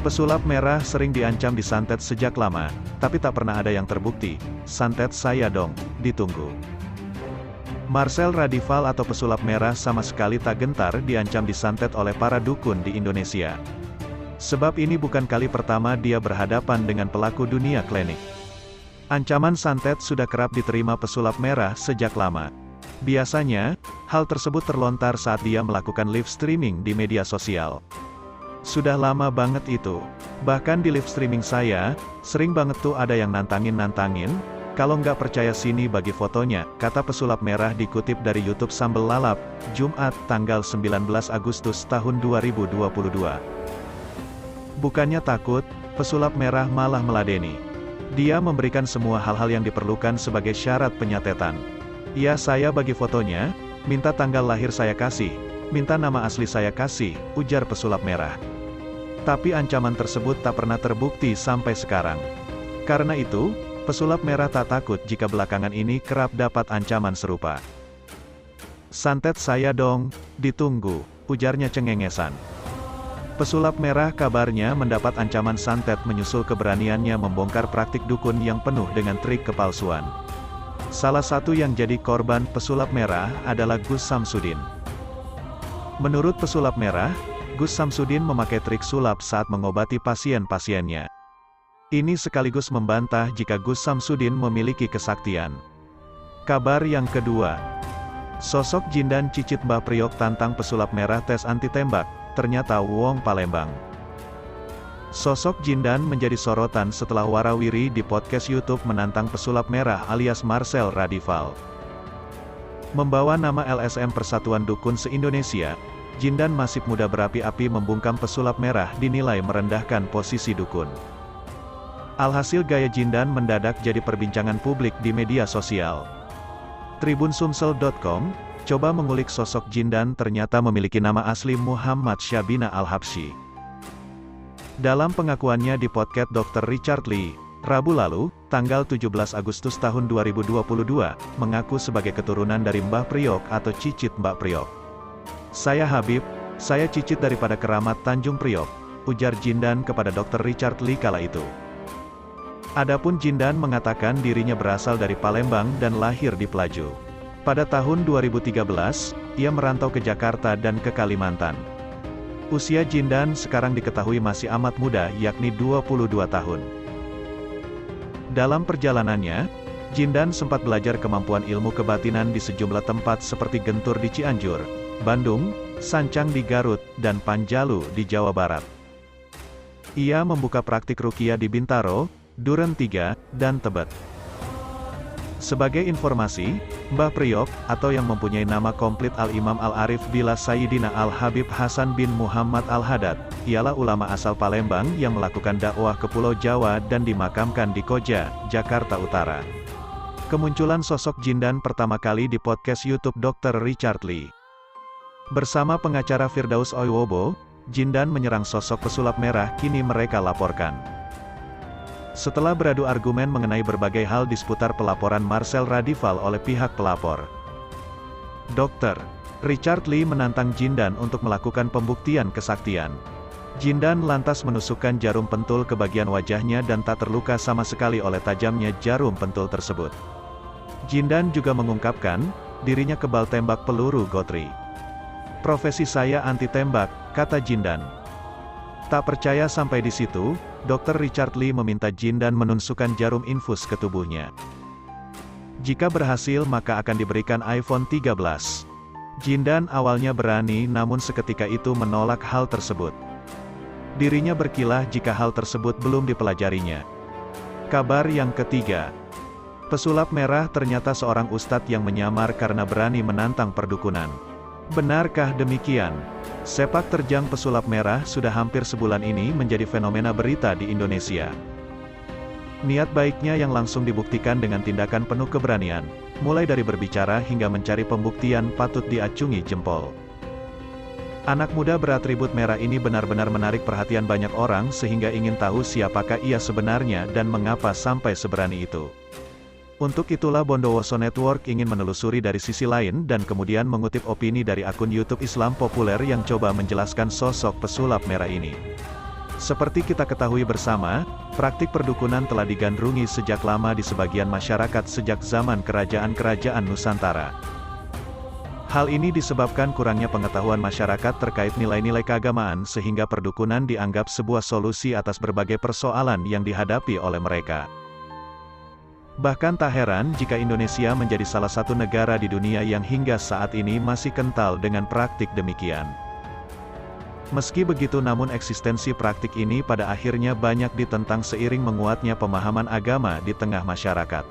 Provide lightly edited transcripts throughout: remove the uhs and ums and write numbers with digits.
Pesulap merah sering diancam disantet sejak lama, tapi tak pernah ada yang terbukti. Santet saya dong, ditunggu. Marcel Radival atau pesulap merah sama sekali tak gentar diancam disantet oleh para dukun di Indonesia. Sebab ini bukan kali pertama dia berhadapan dengan pelaku dunia klinik. Ancaman santet sudah kerap diterima pesulap merah sejak lama. Biasanya, hal tersebut terlontar saat dia melakukan live streaming di media sosial. Sudah lama banget itu. Bahkan di live streaming saya, sering banget tuh ada yang nantangin, kalau nggak percaya sini bagi fotonya, kata pesulap merah dikutip dari YouTube Sambel Lalap, Jumat, tanggal 19 Agustus tahun 2022. Bukannya takut, pesulap merah malah meladeni. Dia memberikan semua hal-hal yang diperlukan sebagai syarat penyatetan. Ya saya bagi fotonya, minta tanggal lahir saya kasih, minta nama asli saya kasih, ujar pesulap merah. Tapi ancaman tersebut tak pernah terbukti sampai sekarang. Karena itu, pesulap merah tak takut jika belakangan ini kerap dapat ancaman serupa. Santet saya dong, ditunggu, ujarnya cengengesan. Pesulap merah kabarnya mendapat ancaman santet menyusul keberaniannya membongkar praktik dukun yang penuh dengan trik kepalsuan. Salah satu yang jadi korban pesulap merah adalah Gus Samsudin. Menurut pesulap merah, Gus Samsudin memakai trik sulap saat mengobati pasien-pasiennya. Ini sekaligus membantah jika Gus Samsudin memiliki kesaktian. Kabar yang kedua, sosok Jindan Cicit Mbah Priok tantang pesulap merah tes anti tembak, ternyata Wong Palembang. Sosok Jindan menjadi sorotan setelah warawiri di podcast YouTube menantang pesulap merah alias Marcel Radival. Membawa nama LSM Persatuan Dukun se-Indonesia, Jindan masih muda berapi-api membungkam pesulap merah dinilai merendahkan posisi dukun. Alhasil gaya Jindan mendadak jadi perbincangan publik di media sosial. Tribunsumsel.com, coba mengulik sosok Jindan ternyata memiliki nama asli Muhammad Syabina Al-Habsyi. Dalam pengakuannya di podcast Dr. Richard Lee, Rabu lalu, tanggal 17 Agustus tahun 2022, mengaku sebagai keturunan dari Mbah Priok atau Cicit Mbah Priok. Saya Habib, saya cicit daripada keramat Tanjung Priok, ujar Jindan kepada Dr. Richard Lee kala itu. Adapun Jindan mengatakan dirinya berasal dari Palembang dan lahir di Pelaju. Pada tahun 2013, ia merantau ke Jakarta dan ke Kalimantan. Usia Jindan sekarang diketahui masih amat muda yakni 22 tahun. Dalam perjalanannya, Jindan sempat belajar kemampuan ilmu kebatinan di sejumlah tempat seperti Gentur di Cianjur, Bandung, Sancang di Garut, dan Panjalu di Jawa Barat. Ia membuka praktik ruqyah di Bintaro, Duren 3, dan Tebet. Sebagai informasi, Mbah Priok, atau yang mempunyai nama komplit Al-Imam Al-Arif Billah Sayyidina Al-Habib Hasan bin Muhammad Al-Haddad, ialah ulama asal Palembang yang melakukan dakwah ke Pulau Jawa dan dimakamkan di Koja, Jakarta Utara. Kemunculan sosok Jindan pertama kali di podcast YouTube Dr. Richard Lee. Bersama pengacara Firdaus Oiwobo, Jindan menyerang sosok pesulap merah, kini mereka laporkan. Setelah beradu argumen mengenai berbagai hal di seputar pelaporan Marcel Radival oleh pihak pelapor, Dr. Richard Lee menantang Jindan untuk melakukan pembuktian kesaktian. Jindan lantas menusukkan jarum pentul ke bagian wajahnya dan tak terluka sama sekali oleh tajamnya jarum pentul tersebut. Jindan juga mengungkapkan, dirinya kebal tembak peluru gotri. Profesi saya anti tembak, kata Jindan. Tak percaya sampai di situ, Dr. Richard Lee meminta Jindan menunjukkan jarum infus ke tubuhnya. Jika berhasil maka akan diberikan iPhone 13. Jindan awalnya berani namun seketika itu menolak hal tersebut. Dirinya berkilah jika hal tersebut belum dipelajarinya. Kabar yang ketiga, pesulap merah ternyata seorang ustadz yang menyamar karena berani menantang perdukunan. Benarkah demikian? Sepak terjang pesulap merah sudah hampir sebulan ini menjadi fenomena berita di Indonesia. Niat baiknya yang langsung dibuktikan dengan tindakan penuh keberanian, mulai dari berbicara hingga mencari pembuktian patut diacungi jempol. Anak muda beratribut merah ini benar-benar menarik perhatian banyak orang sehingga ingin tahu siapakah ia sebenarnya dan mengapa sampai seberani itu. Untuk itulah Bondowoso Network ingin menelusuri dari sisi lain dan kemudian mengutip opini dari akun YouTube Islam populer yang coba menjelaskan sosok pesulap merah ini. Seperti kita ketahui bersama, praktik perdukunan telah digandrungi sejak lama di sebagian masyarakat sejak zaman kerajaan-kerajaan Nusantara. Hal ini disebabkan kurangnya pengetahuan masyarakat terkait nilai-nilai keagamaan sehingga perdukunan dianggap sebuah solusi atas berbagai persoalan yang dihadapi oleh mereka. Bahkan tak heran jika Indonesia menjadi salah satu negara di dunia yang hingga saat ini masih kental dengan praktik demikian. Meski begitu namun eksistensi praktik ini pada akhirnya banyak ditentang seiring menguatnya pemahaman agama di tengah masyarakat.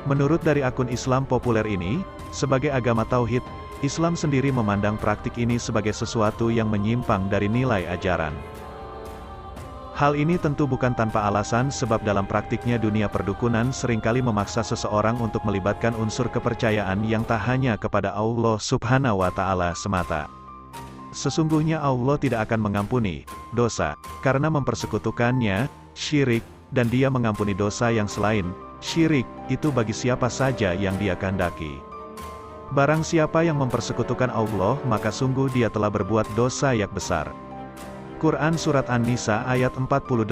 Menurut dari akun Islam populer ini, sebagai agama tauhid, Islam sendiri memandang praktik ini sebagai sesuatu yang menyimpang dari nilai ajaran. Hal ini tentu bukan tanpa alasan sebab dalam praktiknya dunia perdukunan seringkali memaksa seseorang untuk melibatkan unsur kepercayaan yang tak hanya kepada Allah Subhanahu wa Ta'ala semata. Sesungguhnya Allah tidak akan mengampuni dosa karena mempersekutukannya, syirik, dan Dia mengampuni dosa yang selain syirik itu bagi siapa saja yang Dia kehendaki. Barang siapa yang mempersekutukan Allah, maka sungguh dia telah berbuat dosa yang besar. Quran Surat An-Nisa ayat 48.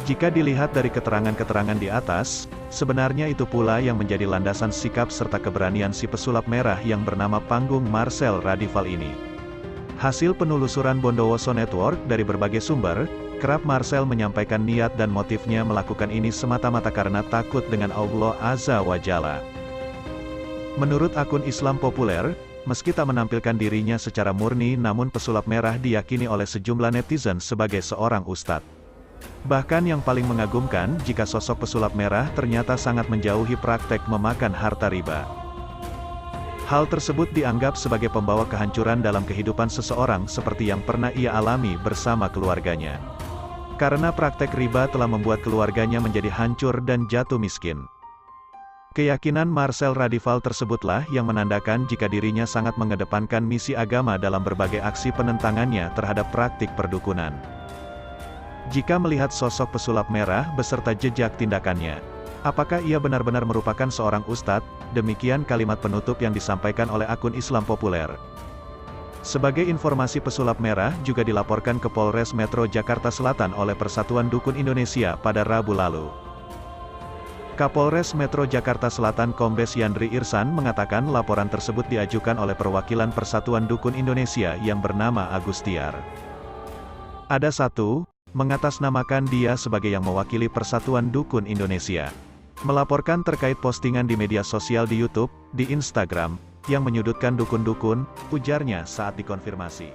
Jika dilihat dari keterangan-keterangan di atas, sebenarnya itu pula yang menjadi landasan sikap serta keberanian si pesulap merah yang bernama panggung Marcel Radival ini. Hasil penelusuran Bondowoso Network dari berbagai sumber, kerap Marcel menyampaikan niat dan motifnya melakukan ini semata-mata karena takut dengan Allah Azza wa Jalla. Menurut akun Islam populer, meski tak menampilkan dirinya secara murni namun pesulap merah diyakini oleh sejumlah netizen sebagai seorang ustadz. Bahkan yang paling mengagumkan jika sosok pesulap merah ternyata sangat menjauhi praktek memakan harta riba. Hal tersebut dianggap sebagai pembawa kehancuran dalam kehidupan seseorang seperti yang pernah ia alami bersama keluarganya. Karena praktek riba telah membuat keluarganya menjadi hancur dan jatuh miskin. Keyakinan Marcel Radival tersebutlah yang menandakan jika dirinya sangat mengedepankan misi agama dalam berbagai aksi penentangannya terhadap praktik perdukunan. Jika melihat sosok pesulap merah beserta jejak tindakannya, apakah ia benar-benar merupakan seorang ustadz? Demikian kalimat penutup yang disampaikan oleh akun Islam populer. Sebagai informasi, pesulap merah juga dilaporkan ke Polres Metro Jakarta Selatan oleh Persatuan Dukun Indonesia pada Rabu lalu. Kapolres Metro Jakarta Selatan Kombes Yandri Irsan mengatakan laporan tersebut diajukan oleh perwakilan Persatuan Dukun Indonesia yang bernama Agustiar. Ada satu, mengatasnamakan dia sebagai yang mewakili Persatuan Dukun Indonesia. Melaporkan terkait postingan di media sosial di YouTube, di Instagram, yang menyudutkan dukun-dukun, ujarnya saat dikonfirmasi.